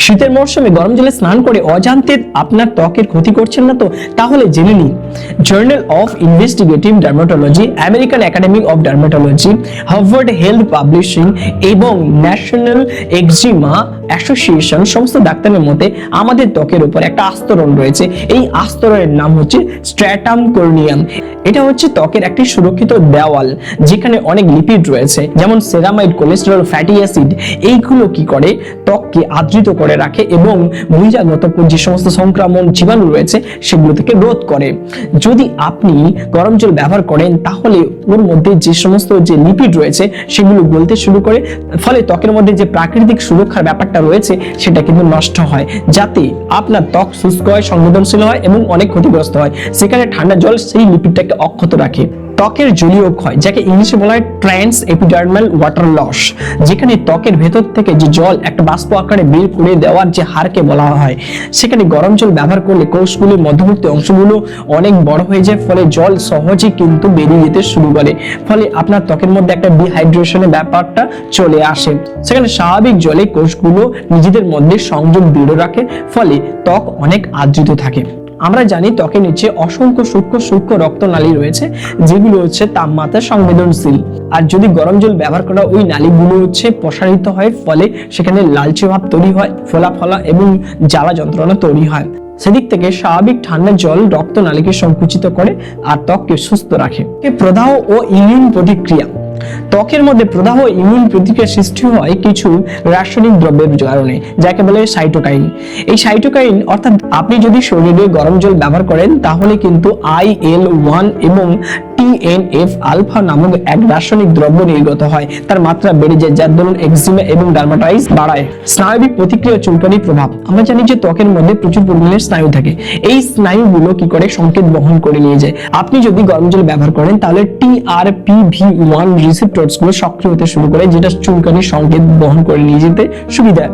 শীতের মরশুমে গরম জলে স্নান করে অজান্তে আপনার ত্বকের ক্ষতি করছেন না তো? তাহলে জেনে নিন। Journal of investigative dermatology, American academy of dermatology, Harvard health publishing এবং ন্যাশনাল এক্সিমা অ্যাসোসিয়েশন সমস্ত ডাক্তারের মতে আমাদের ত্বকের উপর একটা আস্তরণ রয়েছে। এই আস্তরণের নাম হচ্ছে স্ট্র্যাটাম কর্নিয়াম। এটা হচ্ছে ত্বকের একটি সুরক্ষিত দেওয়াল, যেখানে অনেক লিপিড রয়েছে, যেমন সেরামাইড, কোলেস্টেরল, ফ্যাটি অ্যাসিড। এইগুলো কি করে? ত্বককে আদৃত করে রাখে এবং বহিরাগত যে সমস্ত সংক্রমণ জীবাণু রয়েছে সেগুলো থেকে রোধ করে। যদি আপনি গরম জল ব্যবহার করেন তাহলে ওর মধ্যে যে সমস্ত যে লিপিড রয়েছে সেগুলো গলতে শুরু করে, ফলে ত্বকের মধ্যে যে প্রাকৃতিক সুরক্ষার ব্যাপারটা রয়েছে সেটা কিন্তু নষ্ট হয়, যাতে আপনার ত্বক শুষ্ক হয়, সংবেদনশীল হয় এবং অনেক ক্ষতিগ্রস্ত হয়। সেখানে ঠান্ডা জল সেই লিপিডটাকে অক্ষত রাখে। ত্বকের জলীয় ক্ষয়, যাকে ইংলিশে বলা হয় ট্রান্স এপিডার্মাল ওয়াটার লস, যেখানে ত্বকের ভেতর থেকে যে জল একটা বাষ্প আকারে বের করে দেওয়ার যে হারকে বলা হয়, সেখানে গরম জল ব্যবহার করলে কোষগুলির মধ্যবর্তী অংশগুলো অনেক বড় হয়ে যায়, ফলে জল সহজেই কিন্তু বেরিয়ে যেতে শুরু করে, ফলে আপনার ত্বকের মধ্যে একটা ডিহাইড্রেশনের ব্যাপারটা চলে আসে। সেখানে স্বাভাবিক জলে কোষগুলো নিজেদের মধ্যে সংযোগ দৃঢ় রাখে, ফলে ত্বক অনেক আর্দ্রিত থাকে। আমরা জানি ত্বকের নিচে অসংখ্য সূক্ষ্ম রক্তনালী রয়েছে, যেগুলো হচ্ছে তাপমাত্রা সংবেদনশীল। আর যদি গরম জল ব্যবহার করা ওই নালীগুলো হচ্ছে প্রসারিত হয়, ফলে সেখানে লালচে ভাব তৈরি হয়, ফোলা এবং জ্বালা যন্ত্রণা তৈরি হয়। সেদিক থেকে স্বাভাবিক ঠান্ডা জল রক্তনালীকে সংকুচিত করে আর ত্বককে সুস্থ রাখে। প্রদাহ ও ইমিউন প্রতিক্রিয়া, ত্বকের মধ্যে প্রদাহ ইমিউন প্রতিক্রিয়া সৃষ্টি হয় কিছু রাসায়নিক দ্রব্যের কারণে, যাকে বলে সাইটোকাইন। এই সাইটোকাইন অর্থাৎ আপনি যদি শরীরে গরম জল ব্যবহার করেন তাহলে কিন্তু IL-1 এবং TNF আলফা নামক এক রাসায়নিক দ্রব্য নির্গত হয়, তার মাত্রা বেড়ে যায়, যার দরুন এক্সিমা এবং ডার্মাটাইটিস বাড়ায়। স্নায়বিক প্রতিক্রিয়া, চুলকানির প্রভাব। আমরা জানি যে ত্বকের মধ্যে প্রচুর পরিমাণে স্নায়ু থাকে। এই স্নায়ুগুলো কি করে? সংকেত বহন করে নিয়ে যায়। আপনি যদি গরম জল ব্যবহার করেন তাহলে TRPV1 রিসেপ্টরস গুলো সক্রিয় হতে শুরু করে, যেটা চুলকানির সংকেত বহন করে নিয়ে যেতে সুবিধা।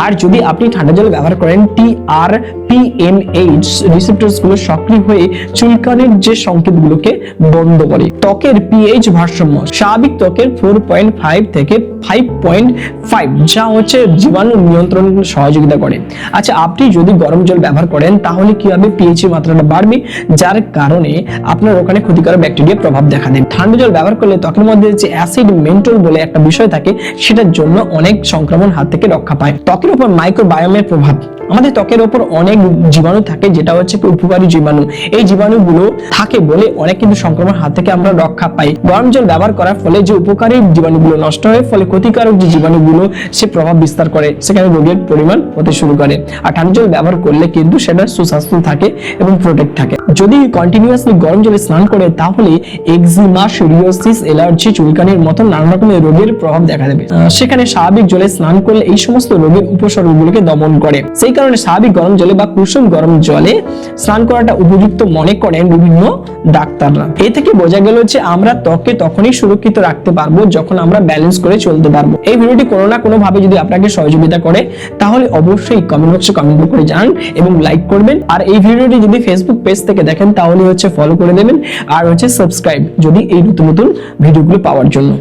আর যদি আপনি ঠান্ডা জল ব্যবহার করেন TRPMH রিসেপ্টরস গুলো সক্রিয় হয়ে চুলকানির যে সংকেতগুলোকে বন্ধ করে। ত্বকের পিএইচ ভারসাম্য, স্বাভাবিক ত্বকের 4.5 থেকে 5.5, যা হচ্ছে জীবাণু নিয়ন্ত্রণ সহযোগিতা করে। আচ্ছা, আপনি যদি গরম জল ব্যবহার করেন তাহলে কি হবে? পিএইচ এর মাত্রাটা বাড়বে, যার কারণে আপনার ওখানে ক্ষতিকারক ব্যাকটেরিয়া প্রভাব দেখা দেবে। ঠান্ডা জল ব্যবহার করলে ত্বকের মধ্যে যে অ্যাসিড মেন্টল বলে একটা বিষয় থাকে, সেটার জন্য অনেক সংক্রমণ হাত থেকে রক্ষা পায়। ত্বকের উপর মাইক্রোবায়োমের প্রভাব, আমাদের ত্বকের উপর অনেক জীবাণু থাকে, যেটা হচ্ছে উপকারী জীবাণু। এই জীবাণুগুলো থাকে বলে অনেক কিন্তু সংক্রমণ হাত থেকে আমরা রক্ষা পাই। গরম জল ব্যবহার করার ফলে যে উপকারী জীবাণুগুলো নষ্ট হয়, ফলে ক্ষতিকারক যে জীবাণুগুলো সে প্রভাব বিস্তার করে, সেখানে রোগের পরিমাণ হতে শুরু করে। আর ঠান্ডা জল ব্যবহার করলে কিন্তু সেটা সুস্বাস্থ্য থাকে এবং প্রোটেক্ট থাকে। যদি কন্টিনিউয়াসলি গরম জলে স্নান করে তাহলে এক্সিমা, সোরিয়াসিস, অ্যালার্জি, চুলকানির মতো নানা রকমের রোগের প্রভাব দেখা দেবে। সেখানে স্বাভাবিক জলে স্নান করলে এই সমস্ত রোগের উপসর্গগুলোকে দমন করে। সেই কারণে স্বাভাবিক গরম জলে বা কুসুম গরম জলে স্নান করাটা উপযুক্ত মনে করেন বিভিন্ন ডাক্তাররা। এ থেকে বোঝা গেল যে আমরা ত্বককে তখনই সুরক্ষিত রাখতে পারবো যখন আমরা ব্যালেন্স করে চলতে পারবো। এই ভিডিওটি কোনো না কোনো ভাবে যদি আপনাকে সহযোগিতা করে তাহলে অবশ্যই কমেন্ট বক্সে কমেন্ট করে জানান এবং লাইক করবেন। আর এই ভিডিওটি যদি ফেসবুক পেজ থেকে দেখেন তাহলে হচ্ছে ফলো করে দেবেন, আর হচ্ছে সাবস্ক্রাইব যদি এই নতুন ভিডিওগুলো পাওয়ার জন্য।